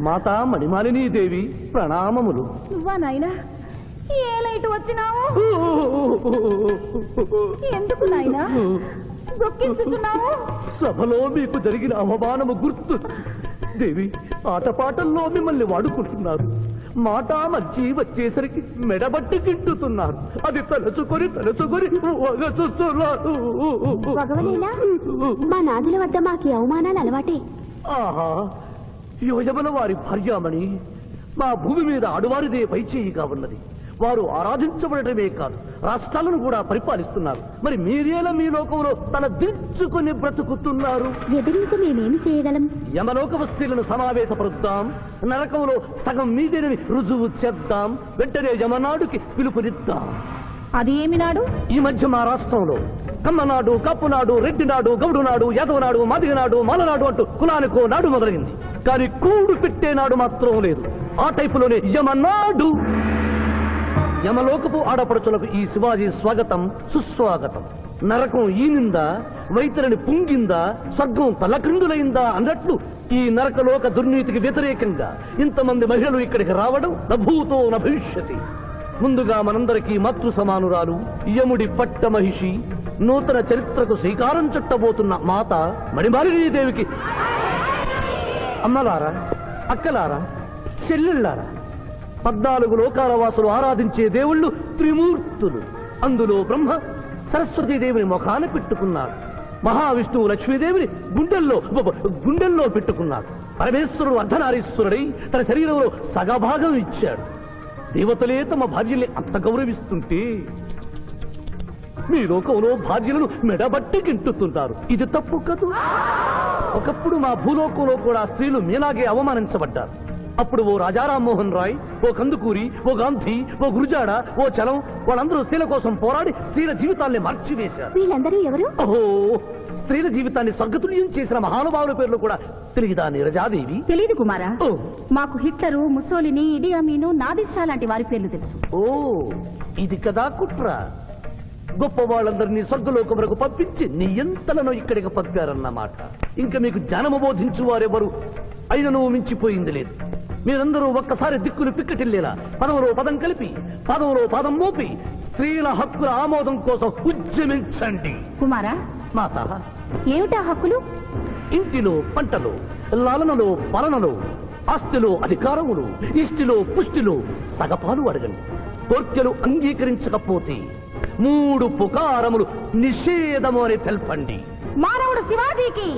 మాతా మణిమాలినీ దేవి ప్రణామములు. నువ్వా నాయనా? ఏ లైట్ వచ్చినావు? ఎందుకు నాయనా దుఃఖించుతున్నావు? సభలో మీకు జరిగిన అవమానము గుర్తు దేవి. ఆటపాటల్లో మిమ్మల్ని వాడుకుంటున్నారు. మాట మధ్య వచ్చేసరికి మెడబట్టి తింటున్నారు. అది తలుచుకొని వగచుస్తున్నారు. మా నాదుల వద్ద మాకి అవమానాలు అలవాటే. ఆహా, యోజముల వారి భార్యామణి మా భూమి మీద ఆడువారిదే పైచేయిగా ఉన్నది. వారు ఆరాధించబడటమే కాదు, రాష్ట్రాలను కూడా పరిపాలిస్తున్నారు. మరి మీరేలా మీ లోకంలో తల దించుకుని బ్రతుకుతున్నారు? ఎదిరించి మేమేమి చేయగలం? యమలోక వస్తువులను సమావేశపరుద్దాం, నరకంలో సగం మీదేనని రుజువు చేద్దాం. వెంటనే యమనాడుకి పిలుపునిద్దాం. అది ఏమి నాడు? ఈ మధ్య మా రాష్ట్రంలో కమ్మనాడు, కప్పునాడు, రెడ్డినాడు, గౌడునాడు, యాదవనాడు, మాదిగనాడు, మాలనాడు అంటూ కులానికో నాడు మొదలైంది. కానీ కూడు పెట్టేనాడు మాత్రం లేదు. ఆ టైపులోనే యమనాడు. యమలోకపు ఆడపడుచులకు ఈ శివాజీ స్వాగతం సుస్వాగతం. నరకం ఈనిందా, వైతరిని పుంగిందా, స్వర్గం తలక్రిందులైందా అన్నట్లు ఈ నరకలోక దుర్నీతికి వ్యతిరేకంగా ఇంతమంది మహిళలు ఇక్కడికి రావడం నభూతో నభవిష్యతి. ముందుగా మనందరికీ మాతృ సమానురాలు, యముడి పట్ట మహిషి, నూతన చరిత్రకు శ్రీకారం చుట్టబోతున్న మాత మణిమాలినీ దేవికి అమ్మలారా, అక్కలారా, చెల్లెళ్ళారా, 14 లోకాల వాసులు ఆరాధించే దేవుళ్ళు త్రిమూర్తులు. అందులో బ్రహ్మ సరస్వతీదేవిని ముఖాన పెట్టుకున్నారు. మహావిష్ణువు లక్ష్మీదేవిని గుండెల్లో పెట్టుకున్నారు. పరమేశ్వరుడు అర్ధనారీశ్వరుడై తన శరీరంలో సగభాగం ఇచ్చాడు. దేవతలే తమ భార్యల్ని అంత గౌరవిస్తుంటే మీ లోకంలో భార్యలను మెడబట్టి గింటుతుంటారు. ఇది తప్పు కదూ. ఒకప్పుడు మా భూలోకంలో కూడా స్త్రీలు మీలాగే అవమానించబడ్డారు. అప్పుడు ఓ రాజా రామ్మోహన్ రాయ్, ఓ కందుకూరి, ఓ గాంధీ, ఓ గురుజాడ, ఓ చలం వాళ్ళందరూ స్త్రీల కోసం పోరాడి స్త్రీల జీవితాల్ని మార్చివేశారు. వీళ్ళందరూ ఎవరు? ఓహో, స్త్రీల జీవితాన్ని స్వర్గతుల్యం చేసిన మహానుభావుల పేర్లు కూడా తెలియదా నీరజాదేవి? తెలీదు కుమారా. మాకు హిట్లరు, ముసోలిని, ఇడి అమీను, నాదిర్షా లాంటి వారి పేర్లు తెలుసు. ఓ, ఇది కదా కుట్ర. గొప్ప వాళ్ళందరినీ స్వర్గలోకములకు పంపించి నీ ఎంతలను ఇక్కడికి పంపారన్నమాట. ఇంకా మీకు జ్ఞానము బోధించు వారెవరు అయినను మించిపోయింది లేదు. మీరందరూ ఒక్కసారి దిక్కులు పిక్కటిల్లేలా పదములో పదం కలిపి, పదములో పదం మోపి స్త్రీల హక్కుల ఆమోదం కోసం ఉద్యమించండి. కుమారా, మాత, ఏమిటా హక్కులు? ఇంటిలో పంటలో, లాలనలో పాలనలో, ఆస్తిలో అధికారములు, ఇష్టిలో పుష్టిలో సగపాలు అడగండి. కోర్కెలు అంగీకరించకపోతే 3 పుకారములు నిషేధము అని తెల్పండి. మానవుడు శివాజీకి.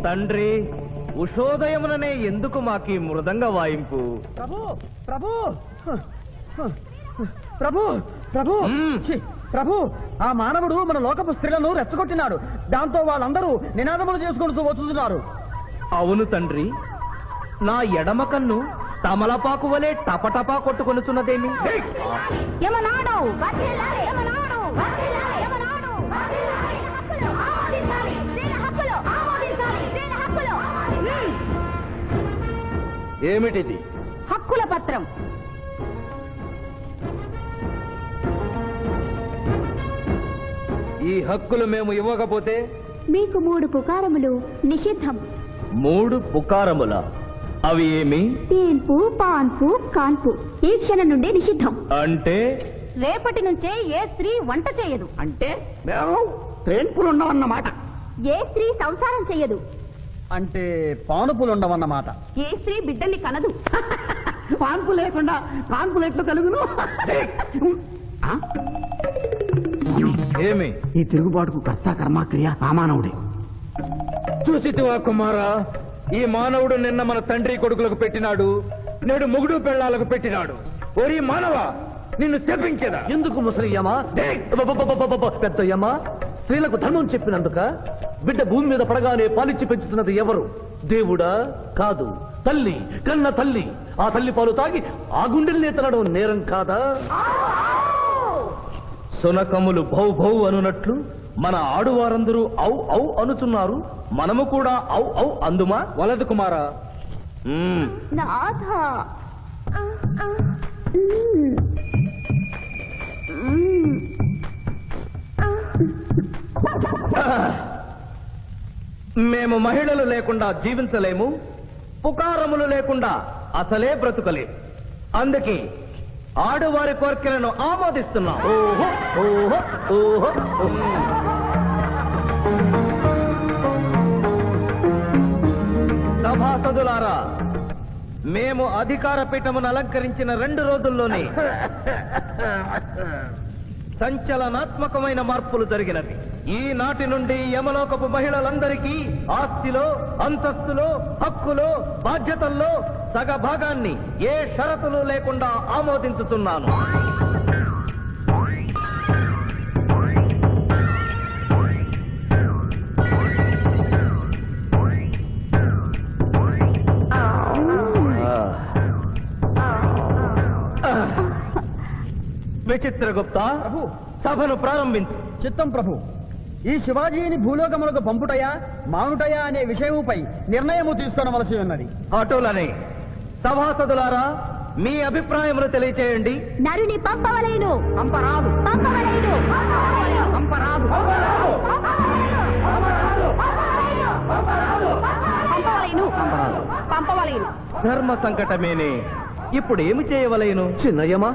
తండ్రి, ఉషోదయముననే ఎందుకు మాకి మృదంగ వాయింపు? ప్రభు ప్రభు ప్రభు ప్రభు ప్రభు, ఆ మానవుడు మన లోకపు స్త్రీలను రెచ్చగొట్టినాడు. దాంతో వాళ్ళందరూ నినాదములు చేసుకుంటూ వస్తున్నారు. అవును తండ్రి, నా ఎడమ కన్ను తమలపాకు వలె టపటపా కొట్టుకొనుచున్నదేమి? యమనాడు. ఏమిటిది? హక్కుల పత్రం. ఈ హక్కులు మేము ఇవ్వకపోతే మీకు 3 పుకారములు నిషిద్ధం. 3 పుకారముల? అవి ఏమి? తేన్పు, పాన్పు, కాన్పు ఈ క్షణం నుండి నిషిద్ధం. అంటే రేపటి నుంచే ఏ స్త్రీ వంట చేయదు. అంటే మేము తేన్పులుండవన్నమాట. ఏ స్త్రీ సంసారం చెయ్యదు. అంటే పానుపులుండవన్నమాట. ఏ స్త్రీ బిడ్డల్ని కనదు. పాన్పు లేకుండా కాన్పులు ఎట్లు కలుగును? ఏమి? ఈ తిరుగుబాటుకు కర్త కర్మక్రియ సామానవుడే. చూసితివా కుమారా, ఈ మానవుడు నిన్న మన తండ్రి కొడుకులకు పెట్టినాడు, నేడు మొగుడు పెళ్ళాలకు పెట్టినాడు. ఓరి మానవ, నిన్ను శపించదా? ఎందుకు ముసలియమా, పెద్దయ్యమా? స్త్రీలకు ధర్మం చెప్పినందుక? బిడ్డ భూమి మీద పడగానే పాలిచ్చి పెంచుతున్నది ఎవరు? దేవుడా? కాదు, తల్లి, కన్న తల్లి. ఆ తల్లి పాలు తాగి ఆ గుండెల్నే తనడం నేరం కాదా? సునకములు భౌ భౌ అనునట్లు మన ఆడువారందరూ ఔ ఔ అనుచున్నారు. మనము కూడా ఔ ఔ అందుమా? వలదు కుమారా. నాథ మేము మహిళలు లేకుండా జీవించలేము, పుకారములు లేకుండా అసలే బ్రతుకలేము. అందుకే ఆడువారి కోరికలను ఆమోదిస్తున్నాం. ఓహో ఓహో ఓహో. సభాసదులారా, మేము అధికార పీఠమును అలంకరించిన 2 రోజుల్లోనే సంచలనాత్మకమైన మార్పులు జరిగినవి. ఈనాటి నుండి యమలోకపు మహిళలందరికీ ఆస్తిలో, అంతస్తులో, హక్కులో, బాధ్యతల్లో సగభాగాన్ని ఏ షరతులు లేకుండా ఆమోదించుతున్నాను. విచిత్రగుప్త, సభను ప్రారంభించు. చిత్తం ప్రభు. ఈ శివాజీని భూలోకములకు పంపుటయా మానుటయా అనే విషయముపై నిర్ణయము తీసుకొనవలసి ఉన్నది. అటులనే సభాసదులారా, మీ అభిప్రాయములు తెలియచేయండి. నరుని పంపవలేను. పంపరాదు. పంపవలేను. పంపరాదు. పంపవలేను. పంపవలేను. ధర్మ సంకటమేనే. ఇప్పుడు ఏమి చేయవలేను? చిన్నయ్యమా,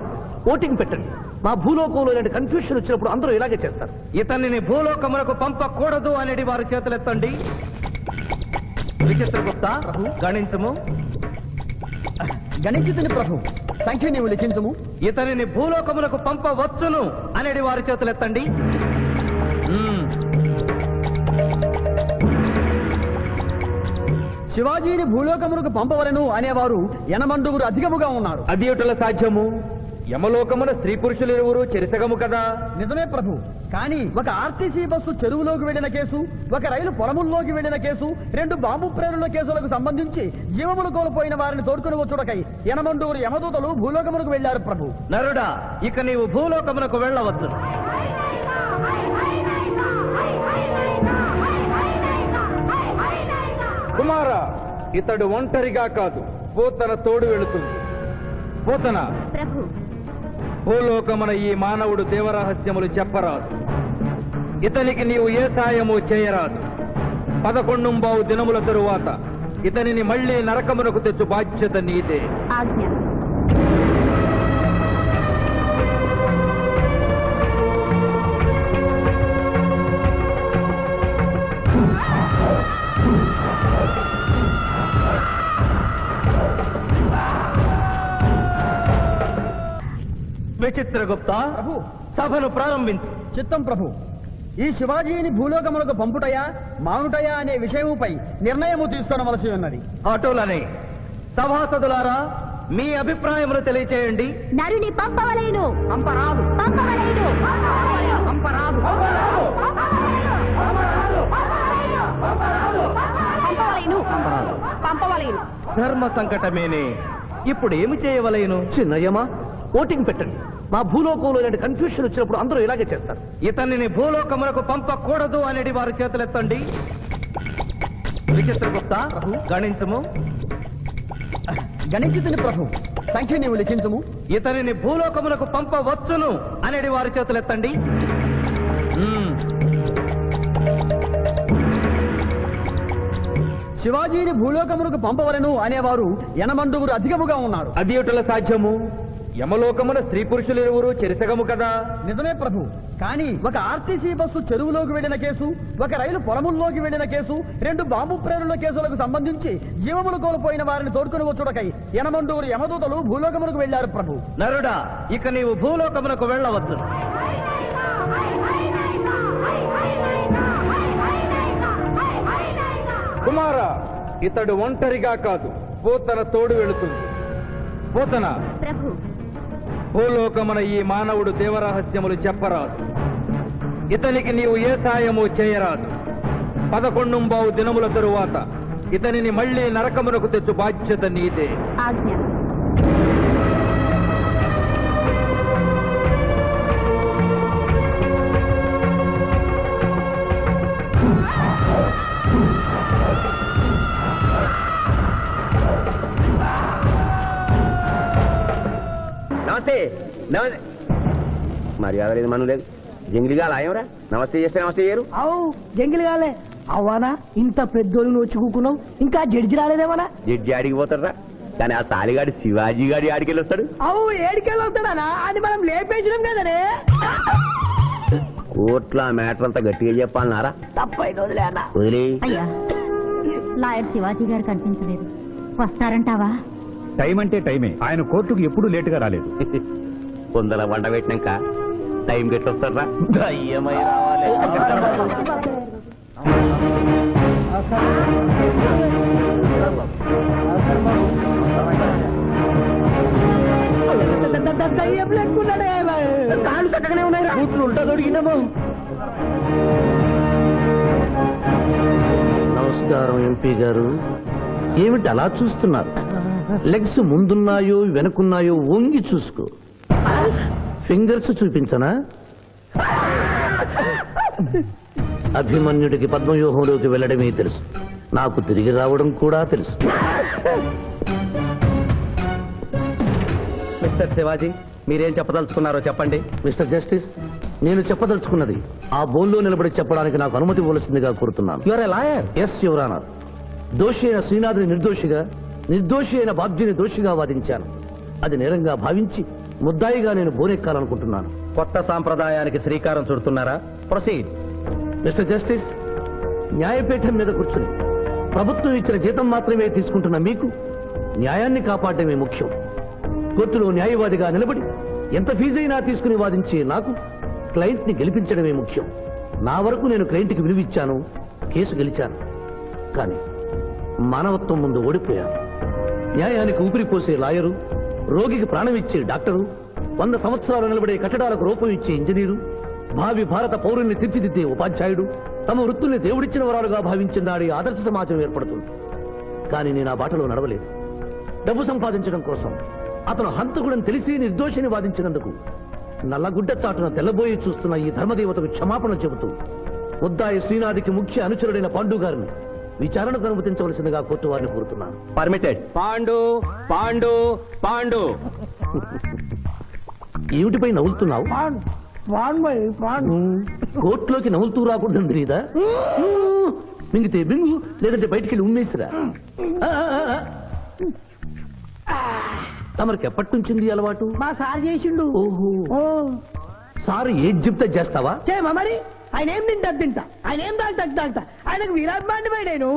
ఓటింగ్ పెట్టండి. మా భూలోకంలో ఇలాంటి కన్ఫ్యూషన్ వచ్చినప్పుడు అందరూ ఇలాగే చేస్తారు. ఇతనిని భూలోకములకు పంపకూడదు అనేది వారి చేతులెత్తండి. విచిత్రగుప్త, గణించము. గణించుతుని ప్రభు. సంఖ్య నీవు లిఖించము. ఇతనిని భూలోకములకు పంపవచ్చును అనేది వారి చేతులెత్తండి. శివాజీని భూలోకములకు పంపవలను అనేవారు 80 అధికముగా ఉన్నారు. అది ఎటుల సాధ్యము? యమలోకమున స్త్రీ పురుషులు ఇరువురు చెరిసగము కదా. నిజమే ప్రభు. కానీ ఒక ఆర్టీసీ బస్సు చెరువులోకి వెళ్లిన కేసు, ఒక రైలు పొలముల్లోకి వెళ్లిన కేసు, 2 బాంబు ప్రేరుల కేసులకు సంబంధించి జీవములు కోల్పోయిన వారిని తోడుకుని వచ్చుటకై 80 యమదూతలు భూలోకములకు వెళ్లారు ప్రభు. నరుడా, ఇక నీవు భూలోకమునకు వెళ్ళవచ్చు. కుమారా, ఇతడు ఒంటరిగా కాదు, పోతన తోడు వెళుతుంది. పోతన, ప్రభు. భూలోకమున ఈ మానవుడు దేవరహస్యములు చెప్పరాదు. ఇతనికి నీవు ఏ సాయము చేయరాదు. 11 దినముల తరువాత ఇతనిని మళ్లీ నరకమునకు తెచ్చు బాధ్యత నీదే. ఆజ్ఞ. విచిత్రగుప్త, ప్రభు. సభను ప్రారంభించు. చిత్తం ప్రభు. ఈ శివాజీని భూలోకములకు పంపుటయా మానుటయా అనే విషయముపై నిర్ణయము తీసుకొనవలసి ఉన్నది. అటులనే సభాసదులారా, మీ అభిప్రాయములు తెలియచేయండి. నరుని పంపవలేను. పంపరాదు. పంపవలేను. పంపరాదు. పంపవలేను. పంపవలేను. ధర్మ సంకటమేనే. ఇప్పుడు ఏమి చేయవలేను? చిన్నయ్యమా, ఓటింగ్ పెట్టండి. మా భూలోకంలో ఇలాంటి కన్ఫ్యూషన్ వచ్చినప్పుడు అందరూ ఇలాగే చేస్తారు. ఇతనిని భూలోకములకు పంపకూడదు అనేది వారి చేతులెత్తండి. విచిత్రగుప్త, గణించము. గణించుతుని ప్రభు. సంఖ్య నీవు లిఖించము. ఇతనిని భూలోకములకు పంపవచ్చును అనేది వారి చేతులెత్తండి. శివాజీని భూలోకములకు పంపవలను అనేవారు 80 అధికముగా ఉన్నారు. అది ఎటుల సాధ్యము? యమలోకమున స్త్రీ పురుషులు ఇరువురు చెరిసగము కదా. నిజమే ప్రభు. కానీ ఒక ఆర్టీసీ బస్సు చెరువులోకి వెళ్లిన కేసు, ఒక రైలు పొలముల్లోకి వెళ్లిన కేసు, 2 బాంబు ప్రేరుల కేసులకు సంబంధించి జీవములు కోల్పోయిన వారిని తోడుకుని వచ్చుటకై 80 యమదూతలు భూలోకములకు వెళ్లారు ప్రభు. నరుడా, ఇక నీవు భూలోకమునకు వెళ్ళవచ్చు. కుమారా, ఇతడు ఒంటరిగా కాదు, పోతన తోడు వెళుతుంది. పోతన, ప్రభు. భూలోకమున ఈ మానవుడు దేవరహస్యములు చెప్పరాదు. ఇతనికి నీవు ఏ సాయము చేయరాదు. 11 దినముల తరువాత ఇతనిని మళ్లీ నరకమునకు తెచ్చు బాధ్యత నీదే. ఆజ్ఞ. నమస్తే నమస్తే మర్యాద లేదు మనం లేదు జంగిలిగా లాయంరా నమస్తే చేస్తే నమస్తే చేయరు అవు జంగిల్ కాలే అవ్వానా ఇంత పెద్దోళ్ళు నువ్వు వచ్చి కూకున్నావు ఇంకా జడ్జి రాలేదేమన్నా జడ్జి ఆడికి పోతారా కానీ ఆ సాలిగాడి శివాజీ గాడి ఆడికి వెళ్ళి వస్తాడు అవు ఏడికెళ్ళి వస్తాడా అది మనం లేపేసినాం కదనే కోర్టులో ఆ మ్యాటర్ అంతా గట్టిగా చెప్పాలన్నారా తప్పైన వదిలేనా వదిలే అయ్యా లాయర్ శివాజీ గారు కనిపించలేదు వస్తారంటావా టైం అంటే టైమే ఆయన కోర్టుకు ఎప్పుడూ లేటుగా రాలేదు పొందల వంట పెట్టినాక టైం గట్టి వస్తారా దయ్యమై రావాలి దయ్యం లెక్కున్నాడే కాళ్ళు చక్కగానే ఉన్నాయి కూతురు ఉంటా దొరికినాము నమస్కారం ఎంపీ గారు ఏమిటి అలా చూస్తున్నారు లెగ్స్ ముందున్నాయో వెనుకున్నాయో వంగి చూసుకో ఫింగర్స్ చూపించనా అభిమన్యుడికి పద్మవ్యూహంలోకి వెళ్ళడమే తెలుసు నాకు తిరిగి రావడం కూడా తెలుసు మిస్టర్ శివాజీ మీరేం చెప్పదలుచుకున్నారో చెప్పండి మిస్టర్ జస్టిస్ నేను చెప్పదలుచుకున్నది ఆ బోన్లో నిలబడి చెప్పడానికి నాకు అనుమతి ఇవ్వవలసిందిగా కోరుతున్నాను your a lawyer yes your honour దోషి అయిన శ్రీనాథుని నిర్దోషిగా నిర్దోషి అయిన బాబ్జీని దోషిగా వాదించాను అది నేరంగా భావించి ముద్దాయిగా నేను బోనెక్కాలనుకుంటున్నాను కొత్త సాంప్రదాయానికి శ్రీకారం చుడుతున్నారా ప్రొసీడ్ మిస్టర్ జస్టిస్ న్యాయపీఠం మీద కూర్చుని ప్రభుత్వం ఇచ్చిన జీతం మాత్రమే తీసుకుంటున్న మీకు న్యాయాన్ని కాపాడటమే ముఖ్యం కోర్టులో న్యాయవాదిగా నిలబడి ఎంత ఫీజైనా తీసుకుని వాదించే నాకు క్లయింట్ ని గెలిపించడమే ముఖ్యం నా వరకు నేను క్లయింట్ కి విలువిచ్చాను కేసు గెలిచాను కానీ మానవత్వం ముందు ఓడిపోయాను న్యాయానికి ఊపిరిపోసే లాయరు రోగికి ప్రాణం ఇచ్చే డాక్టరు 100 సంవత్సరాలు నిలబడే కట్టడాలకు రూపం ఇచ్చే ఇంజనీరు భావి భారత పౌరుల్ని తీర్చిదిద్దే ఉపాధ్యాయుడు తమ వృత్తుల్ని దేవుడిచ్చిన వరాలుగా భావించిన నాడి ఆదర్శ సమాజం ఏర్పడుతుంది కానీ నేను ఆ బాటలో నడవలేదు డబ్బు సంపాదించడం కోసం అతను హంతకుడని తెలిసి నిర్దోషిని వాదించినందుకు నల్లగుడ్డ చాటున తెల్లబోయి చూస్తున్న ఈ ధర్మదేవతకు క్షమాపణ చెబుతూ ముద్దాయి శ్రీనాథికి ముఖ్య అనుచరుడైన పాండు గారిని విచారణకు అనుమతించవలసిందిగా కోర్టు వారిని కోరుతున్నాను పర్మిటెడ్ పాండు పాండు పాండు ఏమిటిపై నవ్వులుతున్నావు కోర్టులోకి నవ్వులుతూ రాకూడదు తెలీదా మింగితే బింగు లేదంటే బయటికి వెళ్ళి ఉమ్మేసిరా తమరికి ఎప్పటి నుంచింది ఈ అలవాటు మా సార్ చేసిండు ఓహో సార్ ఏది చెప్తే చేస్తావా చేయమా మరి ఆయన ఏం తింటా ఆయన ఏం తాగుతా ఆయనకు విరాట్మాండి పోయి నేను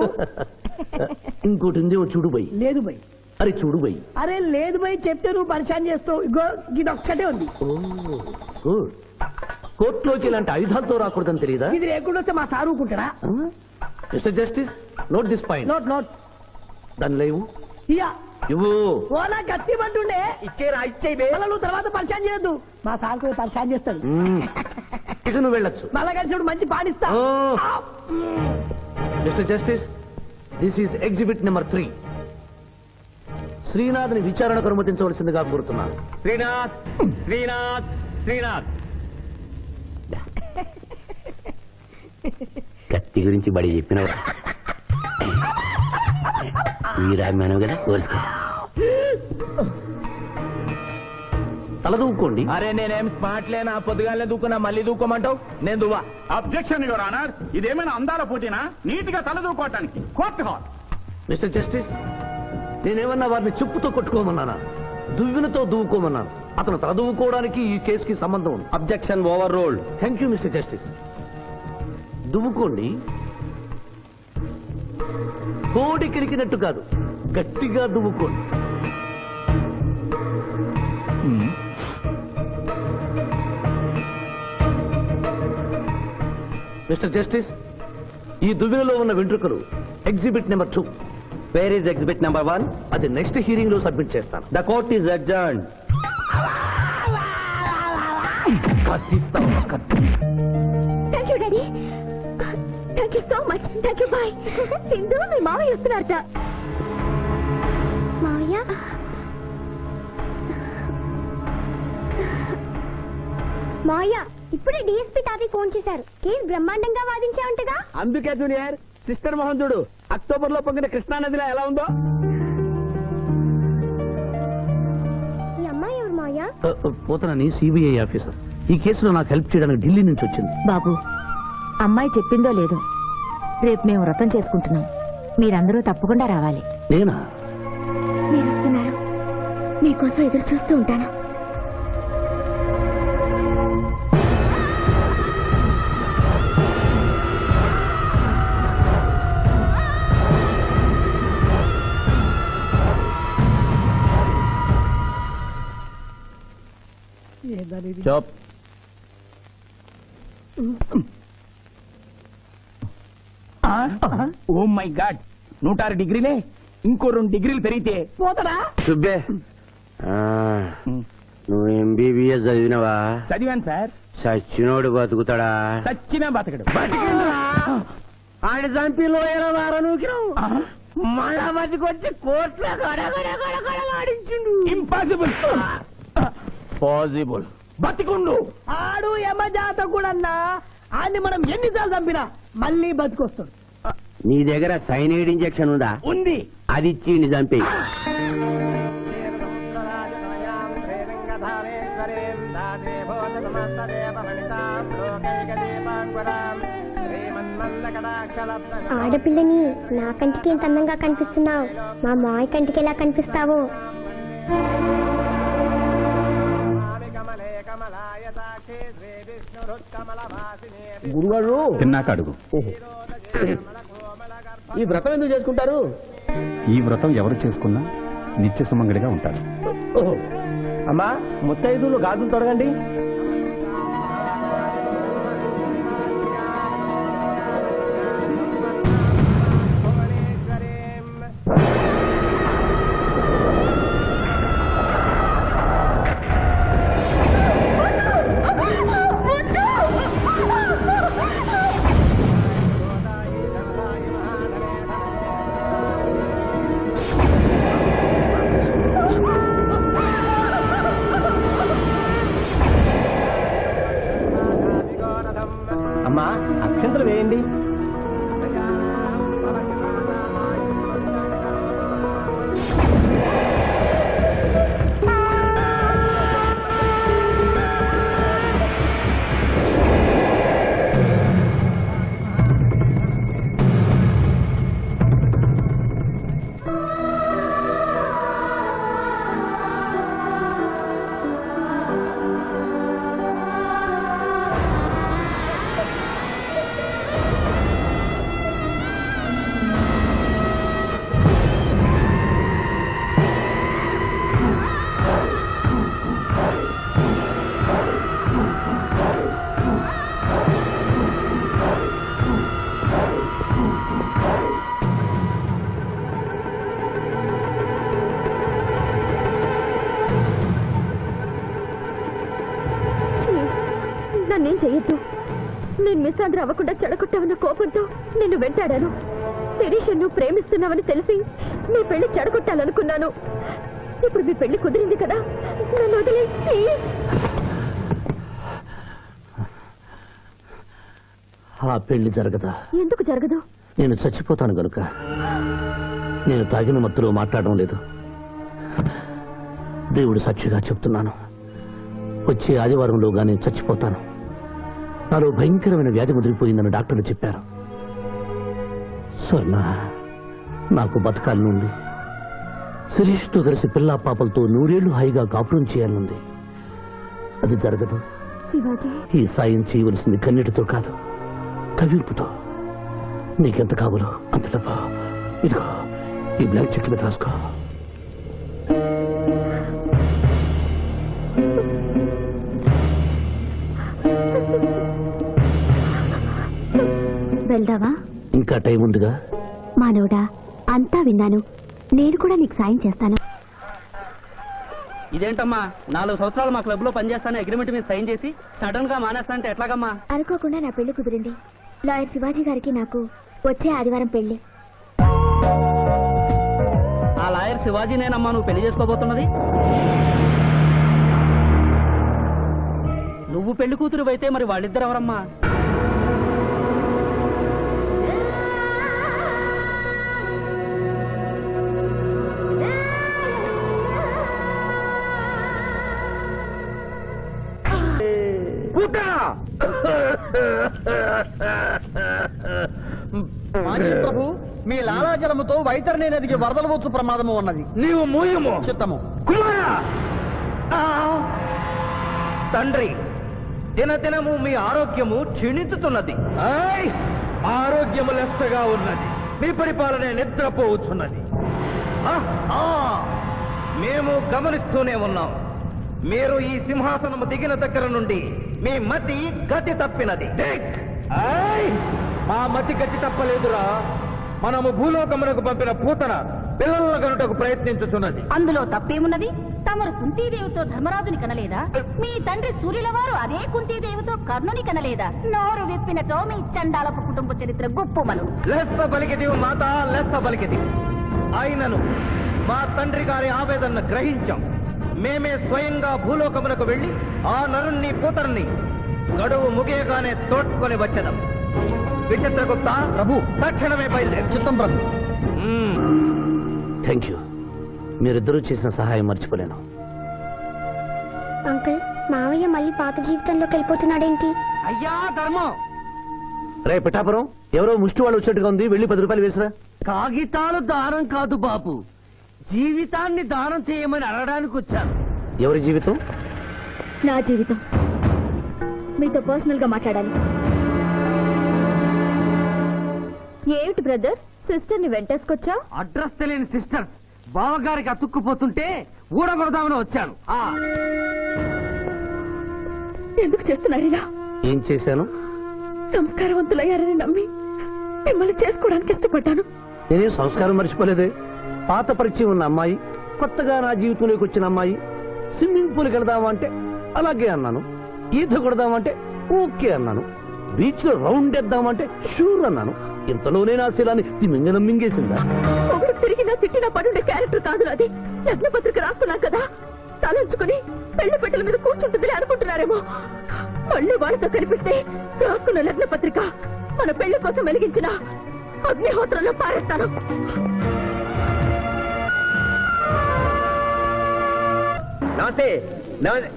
ఇంకోటి ఉంది ఓ చూడు బై లేదు బై అరే చూడు బై అరే లేదు బై చెప్తే నువ్వు పరిశాన్ చేస్తావు ఇగో ఇది ఒక్కటే ఉంది గుడ్ కోర్టులోకి ఇలాంటి ఆయుధాలతో రాకూడదని తెలియదా ఇది లేకుండా వస్తే మా సార్ ఊరుకుంటాడా mister justice note this point note note దాని లేవు ఇయ్యా ఇవ్వు ఓ నా కత్తి పట్టుండే మళ్ళా నువ్వు తర్వాత పరిశాన్ చేయొద్దు మా సార్ కూడా పరిశాన్ చేస్తాడు ఇక నువ్వు వెళ్ళొచ్చు మళ్ళా కలిసి మంచి పాడిస్తా mister justice this is exhibit number 3 శ్రీనాథ్ని విచారణకు అనుమతించవలసిందిగా కోరుతున్నాను శ్రీనాథ్ శ్రీనాథ్ శ్రీనాథ్ కత్తి గురించి బడి చెప్పినవు వీరాభిమానం కదా కోరుసుకో తలదూకోండి అరే నేనేం స్మార్ట్ లేనా పొద్దుగానే దూకున్నా మళ్ళీ దూకోమంటావు నేను దువ్వా అబ్జెక్షన్ యువర్ ఆనర్ ఇదేమైనా అందాల పోటీనా నీట్ గా తలదూకోవటానికి కోర్టు హాల్ మిస్టర్ జస్టిస్ నేనేమన్నా వారిని చెప్పుతో కొట్టుకోమన్నానా దువ్వినతో దువ్వుకోమన్నాను అతను తల దువ్వుకోవడానికి ఈ కేసుకి సంబంధం ఉంది objection overruled thank you mister justice దువ్వుకోండి కోడి కిరికినట్టు కాదు గట్టిగా దువ్వుకోండి మిస్టర్ జస్టిస్ ఈ దువ్వెనలో ఉన్న వెంట్రుకలు exhibit number 2 where is exhibit number 1 అది నెక్స్ట్ హియరింగ్ లో సబ్మిట్ చేస్తాను the court is adjourned thank you daddy thank you so much thank you bye Sindhu మీ మావయ్య వస్తున్నారట మావయ్య మావయ్య ఇప్పుడే డిఎస్పీ తాతయ్య ఫోన్ చేశారు కేసు బ్రహ్మాండంగా వాదించావంటగా అందుకే జూనియర్ సిస్టర్ మోహన్ చూడు అక్టోబర్ లో పొంగిన కృష్ణా నదిలో ఎలా ఉందో ఈ అమ్మాయి ఎవరు మావయ్య పోతనని సిబిఐ ఆఫీసర్ ఈ కేసులో నాకు హెల్ప్ చేయడానికి ఢిల్లీ నుంచి వచ్చింది. బాబు, అమ్మాయి చెప్పిందో లేదో, రేపు మేము వ్రతం చేసుకుంటున్నాం. మీరందరూ తప్పకుండా రావాలి. నేనా? మీరు వస్తున్నారు, మీకోసం ఎదురు చూస్తూ ఉంటాను. జాబ్ ఓ మై గాడ్, 106 డిగ్రీలే. ఇంకో 2 డిగ్రీలు పెరిగితే పోతాడా? సుబ్బే నువ్వు ఎంబీబీఎస్ చదివినవా? చదివాను సార్. సచ్చినోడు బతుకుతాడా? చచ్చినా బతకడు. ఆయన చంపి లోయల వారనూకినావు, మళ్ళా బతికొచ్చి కోట్ల ఆడించిండు. ఇంపాసిబుల్. పాసిబుల్. బతికుండు. ఆడు యమజాతకుడన్నా, ఆడిని మనం ఎన్నిసార్లు చంపినా మళ్ళీ బతికొస్తాడు. నీ దగ్గర సైనైడ్ ఇంజెక్షన్ ఉందా? ఉంది. అది ఇచ్చి చంపి. ఆడపిల్లని నా కంటికి ఎంత అందంగా కనిపిస్తున్నావు, మా మాయ కంటికి ఎలా కనిపిస్తావు? గురుగారు తిన్నాక అడుగు. ఈ వ్రతం ఎందుకు చేసుకుంటారు? ఈ వ్రతం ఎవరు చేసుకున్నా నిత్య సుమంగడిగా ఉంటారు. ఓహో. అమ్మా, ముత్తైదులు గాజులు తొడగండి. అమ్మా, అక్షంతలు వేయండి. నన్నేం చెయ్యొద్దు. నేను మిస్సాంధ్ర అవ్వకుండా చెడగొట్టావన్న కోపంతో నిన్ను వెంటాడాను. శిరీష్ నువ్వు ప్రేమిస్తున్నావని తెలిసి నీ పెళ్లి చెడగొట్టాలనుకున్నాను. ఇప్పుడు మీ పెళ్లి కుదిరింది కదా, నన్ను వదిలే ప్లీజ్. ఆ పెళ్లి జరగదా? ఎందుకు జరగదు? నేను చచ్చిపోతాను గనుక. నేను తాగిన మత్తులో మాట్లాడడం లేదు. దేవుడు సాక్షిగా చెప్తున్నాను, వచ్చే ఆదివారంలోగా నేను చచ్చిపోతాను. నాలో భయంకరమైన వ్యాధి ముదిరిపోయిందని డాక్టర్లు చెప్పారు. స్వర్ణ, నాకు బతకాలనుంది. శిరీష్తో కలిసి పిల్లా పాపలతో 100 ఏళ్లు హాయిగా కాపురం చేయాలనుంది. అది జరగదు. శివాజీ, ఈ సాయం చేయవలసింది కన్నీటితో కాదు, కవింపుతో. నీకెంత కావాలో అంత డబ్బా ఇదిగో, ఈ బ్లాంక్ చెక్ మీద రాసుకో. వెళ్దావా? ఇంకా టైం ఉందిగా. మానవుడా, అంతా విన్నాను. నేను కూడా నీకు సాయం చేస్తాను. ఇదేంటమ్మా, 4 సంవత్సరాలు మా క్లబ్ లో పనిచేస్తాను అగ్రిమెంట్ మీద సైన్ చేసి సడన్ గా మానేస్తా అంటే ఎట్లాగమ్మా? అనుకోకుండా నా పెళ్లి కుదిరింది. లాయర్ శివాజీ గారికి నాకు వచ్చే ఆదివారం పెళ్లి. ఆ లాయర్ శివాజీనేనమ్మా నువ్వు పెళ్లి చేసుకోబోతున్నది? నువ్వు పెళ్లి కూతురు అయితే మరి వాళ్ళిద్దరు ఎవరమ్మా? మాజీ ప్రభు మీ లాలాజలముతో వైతరణి నదికి వరదలు వచ్చు ప్రమాదము ఉన్నది. నీవు మూయము. చిత్తము. కుమారా! తండ్రి, దినదినము మీ ఆరోగ్యము క్షీణించుతున్నది. ఆరోగ్యము లెస్సగా ఉన్నది. మీ పరిపాలన నిద్రపోవచ్చున్నది. మేము గమనిస్తూనే ఉన్నాం. మీరు ఈ సింహాసనము దిగిన దగ్గర నుండి మీ మతి గతి తప్పినది. మా మతి గతి తప్పలేదురా. మనము భూలోకమునకు పంపిన పూతన పిల్లల గనుటకు ప్రయత్నించుతున్నది. అందులో తప్పేమున్నది? తమరు కుంతీదేవితో ధర్మరాజుని కనలేదా? మీ తండ్రి సూర్యుల వారు అదే కుంతీదేవితో కర్ణుని కనలేదా? నోరు విప్పినచో మీ చండాలపు కుటుంబ చరిత్ర గుప్పుమను. లెస్స పలికిది మాత, లెస్స పలికిది. ఆయనను మా తండ్రి గారి ఆవేదనను గ్రహించాం. మేమే స్వయంగా భూలోకమునకు వెళ్లి ఆ నరుణ్ణి పూతరుని గడువు ముగియగానే తోడ్కొని వచ్చేదాం. విచిత్రగుప్త ప్రభు తక్షణమే బయలుదేరి. చిత్తం ప్రభు. Thank you. మీరిద్దరూ చేసిన సహాయం మర్చిపోలేను. అంకుల్ మావయ్య మళ్ళీ పాత జీవితంలోకి వెళ్ళిపోతున్నాడేంటి? అయ్యా ధర్మం, రే పిఠాపురం, ఎవరో ముష్టి వాళ్ళు వచ్చినట్టుగా ఉంది. వెళ్ళి 10 రూపాయలు వేసిరా. కాగితాలు దానం కాదు బాబు, జీవితాన్ని దానం చేయమని అడగడానికి వచ్చాను. ఎవరి జీవితం? నా జీవితం. మీతో పర్సనల్ గా మాట్లాడాలి. ఏమిటి బ్రదర్, సిస్టర్ ని వెంటేసుకొచ్చా? అడ్రస్ తెలియని సిస్టర్స్ బావగారికి అతుక్కుపోతుంటే ఊడగొడదామని వచ్చాను. ఎందుకు చేస్తున్నారు ఇలా? ఏం చేశాను? సంస్కారవంతులయ్యారని నమ్మి మిమ్మల్ని చేసుకోవడానికి ఇష్టపడ్డాను. నేనేం సంస్కారం మర్చిపోలేదే. పాత పరిచయం ఉన్న అమ్మాయి, కొత్తగా నా జీవితంలోకి వచ్చిన అమ్మాయి. స్విమ్మింగ్ పూల్కి వెళదామా అంటే అలాగే అన్నాను. ఈత కొడదామంటే ఓకే అన్నాను. బీచ్ లో రౌండ్ వేద్దామంటే షూర్ అన్నాను. ఇంతలోనే నా శీలాన్ని తిమింగనం మింగేసిందా? ఒకరు తిరిగినా తిట్టినా పడుండే క్యారెక్టర్ కాదు అది. లగ్న పత్రిక రాస్తున్నాం కదా, తలంచుకుని పెళ్లి పెట్టెల మీద కూర్చుంటుందని అనుకుంటున్నారేమో. మళ్ళీ వాళ్ళతో కనిపిస్తే రాసుకున్న లగ్న పత్రిక మన పెళ్లి కోసం వెలిగించిన అగ్నిహోత్రంలో పారేస్తాను. నమస్తే. నమస్తే.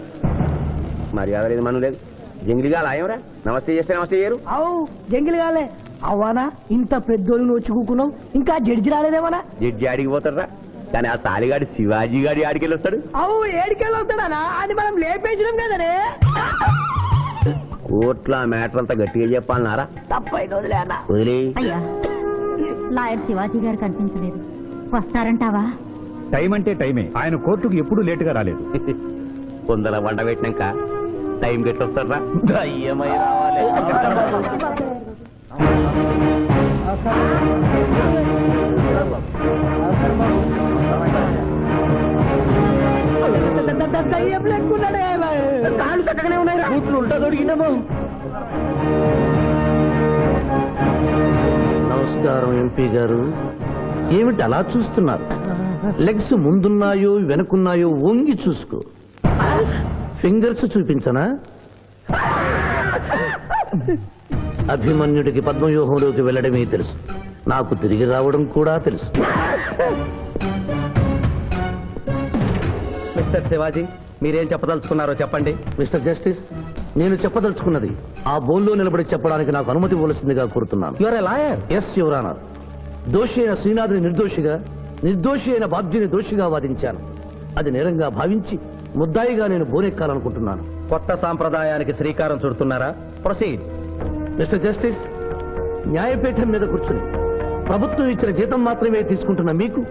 మర్యాద లేదు, మను లేదు. జంగిలిగా లాయంరా. నమస్తే చేస్తే నమస్తే చేయరు. అవు జంగిల్ కాలే అవ్వానా, ఇంత పెద్దోళ్ళు వచ్చి కూకున్నావు, ఇంకా జడ్జి రాలేదేమన్నా? జడ్జి ఆడికి పోతారా? కానీ ఆ సాలిగాడి శివాజీ గారి ఆడికెళ్ళి వస్తాడు. అవు ఏడికెళ్ళి వస్తాడా? అది మనం లేపేసినాం కదనే. కోట్ల మ్యాటర్ అంతా గట్టిగా చెప్పాలన్నారా? తప్పైన వదిలే అన్న. వదిలే. అయ్యా, లాయర్ శివాజీ గారు కనిపించలేదు. వస్తారంటావా? టైం అంటే టైమే. ఆయన కోర్టుకు ఎప్పుడూ లేటుగా రాలేదు. కొందల వంట పెట్టినాక టైం గెట్టొస్తారా? దయ్యమై రావాలి. దయ్యం లెక్కున్నాడే. కాళ్ళు చక్కగానే ఉన్నాయి. బూట్లు ఉంటా దొరికిందేమో. నమస్కారం ఎంపీ గారు. ఏమిటి అలా చూస్తున్నారు? లెగ్స్ ముందున్నాయో వెనుకున్నాయో వంగి చూసుకో. ఫింగర్స్ చూపించనా? అభిమన్యుడికి పద్మవ్యూహంలోకి వెళ్ళడమే తెలుసు, నాకు తిరిగి రావడం కూడా తెలుసు. మిస్టర్ శివాజీ, మీరేం చెప్పదలుచుకున్నారో చెప్పండి. మిస్టర్ జస్టిస్, నేను చెప్పదలుచుకున్నది ఆ బోన్లో నిలబడి చెప్పడానికి నాకు అనుమతి ఇవ్వవలసిందిగా కోరుతున్నాను. Your a lawyer. Yes your honour. దోషి అయిన శ్రీనాథుని నిర్దోషిగా, నిర్దోషి అయిన బాబ్జీని దోషిగా వాదించాను. అది నేరంగా భావించి ముద్దాయిగా నేను బోనెక్కాలనుకుంటున్నాను. కొత్త సాంప్రదాయానికి శ్రీకారం చుడుతున్నారా? ప్రొసీడ్. మిస్టర్ జస్టిస్, న్యాయపీఠం మీద కూర్చుని ప్రభుత్వం ఇచ్చిన జీతం మాత్రమే తీసుకుంటున్న మీకు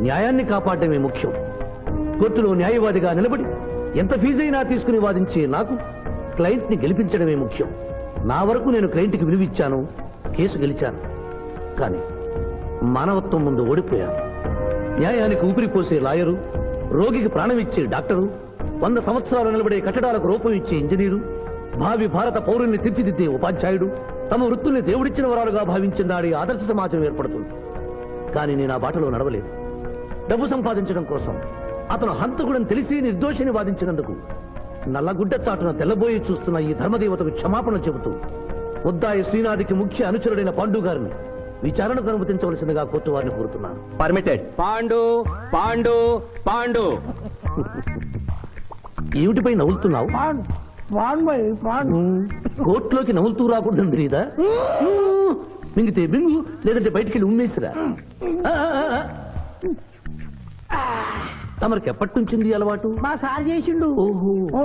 న్యాయాన్ని కాపాడమే ముఖ్యం. కోర్టులో న్యాయవాదిగా నిలబడి ఎంత ఫీజైనా తీసుకుని వాదించే నాకు క్లయింట్ ని గెలిపించడమే ముఖ్యం. నా వరకు నేను క్లయింట్ కి విలువిచ్చాను, కేసు గెలిచాను. కానీ మానవత్వం ముందు ఓడిపోయాను. న్యాయానికి ఊపిరిపోసే లాయరు, రోగికి ప్రాణం ఇచ్చే డాక్టరు, 100 సంవత్సరాలు నిలబడే కట్టడాలకు రూపం ఇచ్చే ఇంజనీరు, భావి భారత పౌరుల్ని తీర్చిదిద్దే ఉపాధ్యాయుడు తమ వృత్తుల్ని దేవుడిచ్చిన వరాలుగా భావించిన నాడి ఆదర్శ సమాజం ఏర్పడుతుంది. కానీ నేను ఆ బాటలో నడవలేదు. డబ్బు సంపాదించడం కోసం అతను హంతకుడని తెలిసి నిర్దోషిని వాదించినందుకు నల్లగుడ్డ చాటున తెల్లబోయి చూస్తున్న ఈ ధర్మదేవతకు క్షమాపణ చెబుతూ ముద్దాయి శ్రీనాథికి ముఖ్య అనుచరుడైన పాండు గారిని విచారణకు అనుమతించవలసిందిగా కోర్టు వారిని కోరుతున్నాను. పర్మిటెడ్. పాండు పాండు పాండు. ఏమిటిపై నవ్వుతున్నావు? కోర్టులోకి నవ్వుతూ రాకూడదు తెలియదా మింగితే బింగు లేదంటే బయటికి వెళ్ళి ఉమ్మేసిరా తమరికి ఎప్పటి నుంచింది ఈ అలవాటు? మా సార్ చేసిండు. ఓహో ఓ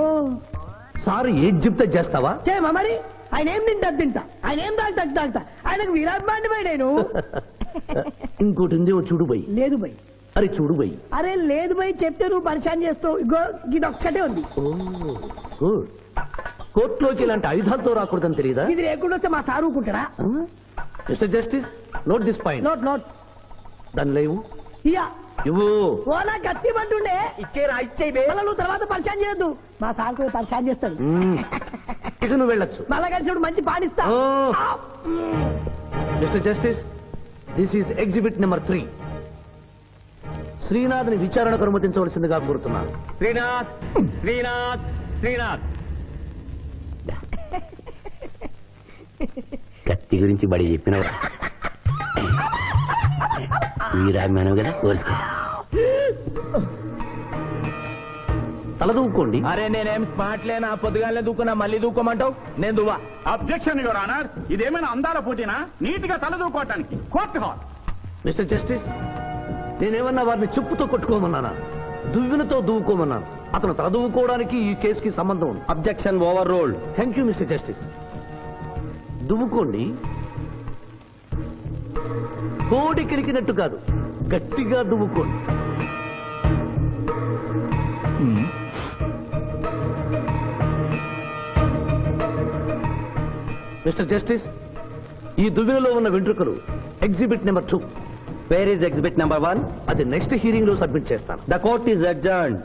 సార్ ఏది చెప్తే చేస్తావా? చేయమా మరి. ఆయన ఏం తింటా ఆయన ఏం తాగుతా ఆయనకు విరాట్ బాయ్ నేను. ఇంకోటి ఉంది, ఓ చూడు బై. లేదు బై. అరే చూడు బై. అరే లేదు బై, చెప్తే నువ్వు పరిశాన్ చేస్తావు. ఇగో ఇది ఒక్కటే ఉంది. గుడ్. కోర్టులోకి ఇలాంటి ఆయుధాలతో రాకూడదని తెలియదా? ఇది లేకుండా వస్తే మా సార్ ఊరుకుంటాడా? Mister justice, note this point. Note దాని లేవు ఇయ్యా. ఇవ్వు. ఓ నా గట్టి పట్టుండే మళ్ళా నువ్వు తర్వాత పరిశాన్ చేయొద్దు. మా సార్ కూడా పరిశాన్ చేస్తాడు. ఇక నువ్వు వెళ్ళొచ్చు. మళ్ళా కలిసి మంచి పాటిస్తా. Mister justice, this is exhibit number 3. శ్రీనాథ్ని విచారణకు అనుమతించవలసిందిగా కోరుతున్నాను. శ్రీనాథ్ శ్రీనాథ్ శ్రీనాథ్ కత్తి గురించి బడి చెప్పినవా? వీరాభిమానం కదా, కోరుసుకో. తలదూకోండి. అరే నేనేం స్మార్ట్ లేనా? పొద్దుగానే దూకున్నా, మళ్ళీ దూకోమంటావు? నేను దువ్వా. అబ్జెక్షన్ యువర్ ఆనర్, ఇదేమైనా అందాల పోటీనా? నీట్ గా తలదూకోవటానికి కోర్టు హాల్. మిస్టర్ జస్టిస్, నేనేమన్నా వారిని చెప్పుతో కొట్టుకోమన్నానా? దువ్వినతో దువ్వుకోమన్నాను. అతను తల దువ్వుకోవడానికి ఈ కేసుకి సంబంధం ఉంది. Objection overruled. Thank you mister justice. దువ్వుకోండి. కోడి కిరికినట్టు కాదు, గట్టిగా దువ్వుకోండి. మిస్టర్ జస్టిస్, ఈ దువ్వెనలో ఉన్న వెంట్రుకలు exhibit number 2. Where is exhibit number 1? అది నెక్స్ట్ హియరింగ్ లో సబ్మిట్ చేస్తాను. The court is adjourned.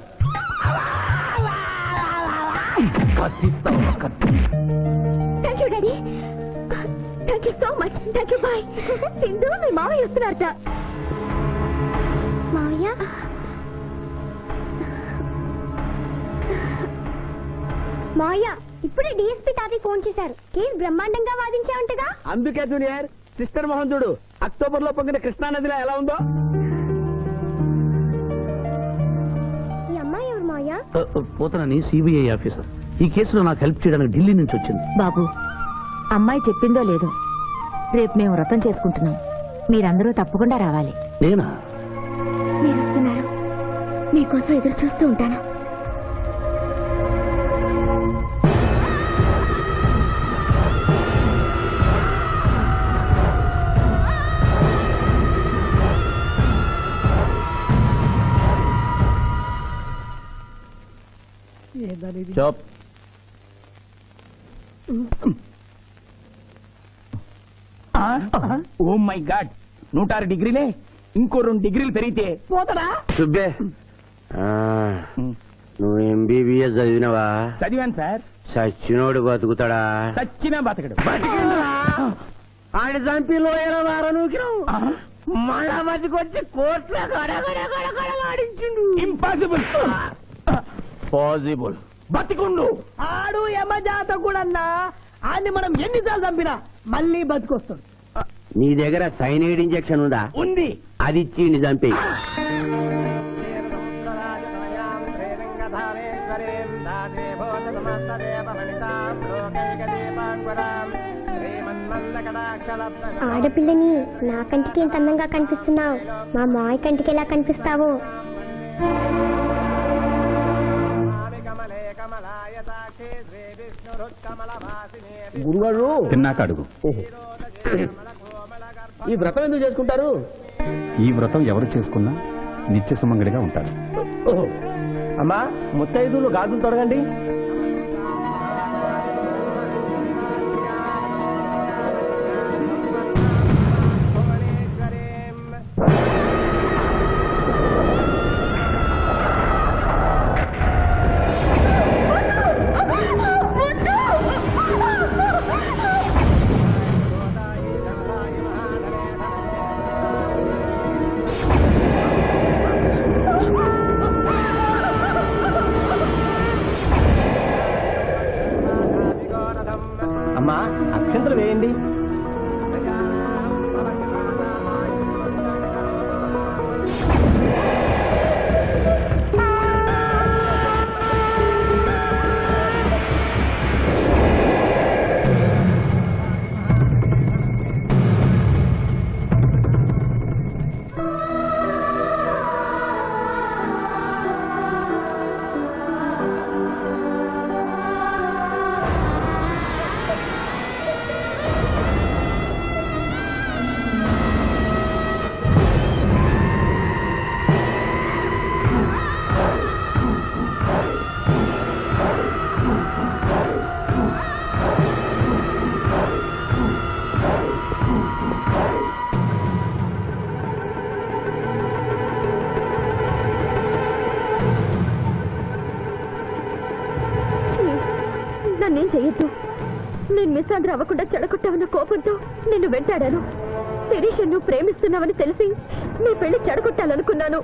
Thank you daddy. Thank you so much. Thank you bye. Sindhu మీ మామయ్య వస్తున్నారట. మావయ్య మావయ్య ఇప్పుడే డిఎస్పీ తాతయ్య ఫోన్ చేశారు. కేసు బ్రహ్మాండంగా వాదించావంటగా. అందుకే జూనియర్ సిస్టర్ మోహన్ చూడు అక్టోబర్ లో పొంగిన కృష్ణానదిలో ఎలా ఉందో. ఈ అమ్మాయి ఎవరు మావయ్య? పోతనని సిబిఐ ఆఫీసర్. ఈ కేసులో నాకు హెల్ప్ చేయడానికి ఢిల్లీ నుంచి వచ్చింది. బాబు, అమ్మాయి చెప్పిందో లేదో, రేపు మేము వ్రతం చేసుకుంటున్నాం. మీరందరూ తప్పకుండా రావాలి. నేనా? మీరు వస్తున్నారు. మీకోసం ఎదురు చూస్తూ ఉంటాను. చాప్. ఓ మై గాడ్, 106 డిగ్రీలే. ఇంకో 2 డిగ్రీలు పెరిగితే పోతాడా? సుబ్బే, నువ్వు ఎంబీబీఎస్ చదివినవా? చదివాను సార్. సచ్చినోడు బతుకుతాడా? చచ్చినా బతకడు. ఆయన చంపి లోయల వారనూకినావు, మళ్ళా బతికొచ్చి కోర్టులో గడగడగడగడగాడించిండు. ఇంపాసిబుల్. పాసిబుల్. బతికుండు. ఆడు యమజాతకుడన్నా ఆడిని మనం ఎన్నిసార్లు చంపినా మళ్ళీ బతికొస్తాడు. నీ దగ్గర సైనైడ్ ఇంజెక్షన్ ఉందా? ఉంది. అది ఇచ్చి చంపి. ఆడపిల్లని నా కంటికి ఎంత అందంగా కనిపిస్తున్నావు, మా మాయ కంటికి ఎలా కనిపిస్తావో. గురుగారు తిన్నాక అడుగు. ఈ వ్రతం ఎందుకు చేసుకుంటారు? ఈ వ్రతం ఎవరు చేసుకున్నా నిత్య సుమంగళిగా ఉంటారు. అమ్మా, ముత్తైదులు గాజులు తొడగండి. అమ్మా, అక్షంతలు వేయండి. నన్నేం చెయ్యొద్దు. నేను మిస్సాంధ్ర అవ్వకుండా చెడగొట్టావన్న కోపంతో నిన్ను వెంటాడాను. శిరీష్ నువ్వు ప్రేమిస్తున్నావని తెలిసి మీ పెళ్లి చెడగొట్టాలనుకున్నాను.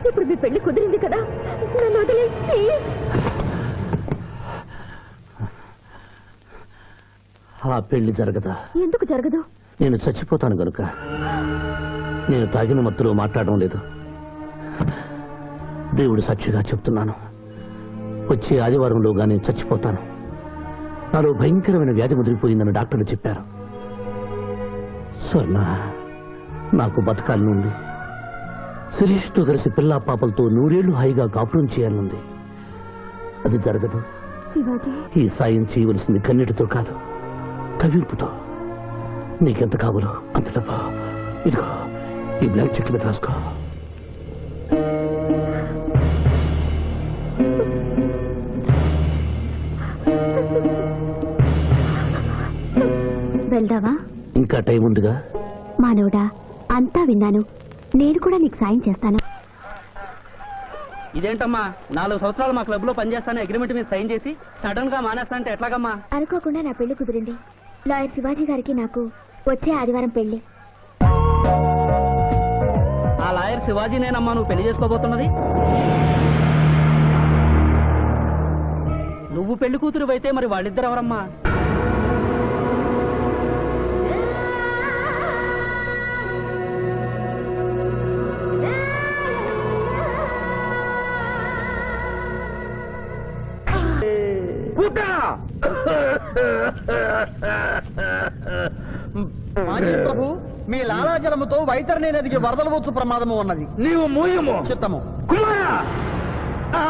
ఇప్పుడు మీ పెళ్లి కుదిరింది కదా, నన్ను వదిలే ప్లీజ్. ఆ పెళ్లి జరగదా? ఎందుకు జరగదు? నేను చచ్చిపోతాను గనుక. నేను తాగిన మత్తులో మాట్లాడడం లేదు. దేవుడు సాక్షిగా చెప్తున్నాను, వచ్చే ఆదివారంలోగా నేను చచ్చిపోతాను. నాలో భయంకరమైన వ్యాధి ముదిరిపోయిందని డాక్టర్లు చెప్పారు. స్వర్ణ, నాకు బతకాలనుంది. శిరీష్తో కలిసి పిల్లా పాపలతో 100 ఏళ్లు హాయిగా కాపురం చేయాలనుంది. అది జరగదు. శివాజీ, ఈ సాయం చేయవలసింది కన్నీటితో కాదు, కవింపుతో. నీకెంత కావాలో అంత డబ్బా ఇదిగో, ఈ బ్లాక్ చెక్ మీద రాసుకో. వెళ్దావా? ఇంకా టైం ఉందిగా. మానవుడా, అంతా విన్నాను. నేను కూడా నీకు సాయం చేస్తాను. ఇదేంటమ్మా 4 సంవత్సరాలు మా క్లబ్ లో పనిచేస్తాను అగ్రిమెంట్ మీద సైన్ చేసి సడన్ గా మానేస్తా అంటే ఎట్లాగమ్మా? అనుకోకుండా నా పెళ్లి కుదిరింది. లాయర్ శివాజీ గారికి నాకు వచ్చే ఆదివారం పెళ్లి. ఆ లాయర్ శివాజీనేనమ్మా నువ్వు పెళ్లి చేసుకోబోతున్నది? నువ్వు పెళ్లి కూతురు అయితే మరి వాళ్ళిద్దరు ఎవరమ్మా? మాజీ ప్రభు, మీ లాలాజలముతో వైతరణి నదికి వరదలు వచ్చు ప్రమాదము ఉన్నది. నీవు మూయము. చిత్తము. కుమారా! ఆ!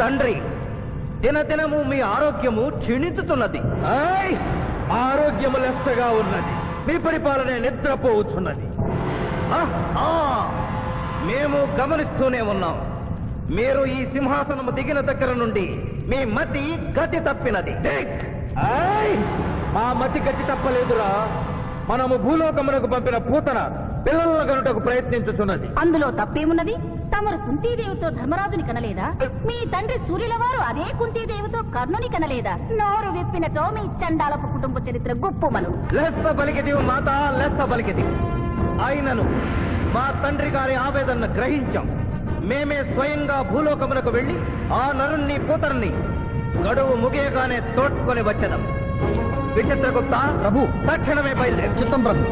తండ్రి, దినదినము మీ ఆరోగ్యము క్షీణించుతున్నది. ఆయ్! ఆరోగ్యము లెస్సగా ఉన్నది. మీ పరిపాలన నిద్రపోవచ్చున్నది. మేము గమనిస్తూనే ఉన్నాం. మీరు ఈ సింహాసనము దిగిన దగ్గర నుండి మీ మతి గతి తప్పినది. ఆయ్! మా మతి గతి తప్పలేదురా. మనము భూలోకమునకు పంపిన పూతన పిల్లల గనుటకు ప్రయత్నించుతున్నది. అందులో తప్పేమున్నది? తమరు కుంతీదేవితో ధర్మరాజుని కనలేదా? మీ తండ్రి సూర్యుల వారు అదే కుంతీదేవితో కర్ణుని కనలేదా? నోరు విప్పిన చోమి చండాలపు కుటుంబ చరిత్ర గుప్పుమను. లెస్స పలికిది మాత, లెస్స పలికిది. ఆయనను మా తండ్రి గారి ఆవేదన గ్రహించాం. మేమే స్వయంగా భూలోకమునకు వెళ్లి ఆ నరుణ్ణి పూతరుని గడువు ముగియగానే తోడ్కొని వచ్చదాం. విచిత్రగుప్త ప్రభు, తక్షణమే బయలుదేరు. చిత్తం ప్రభు.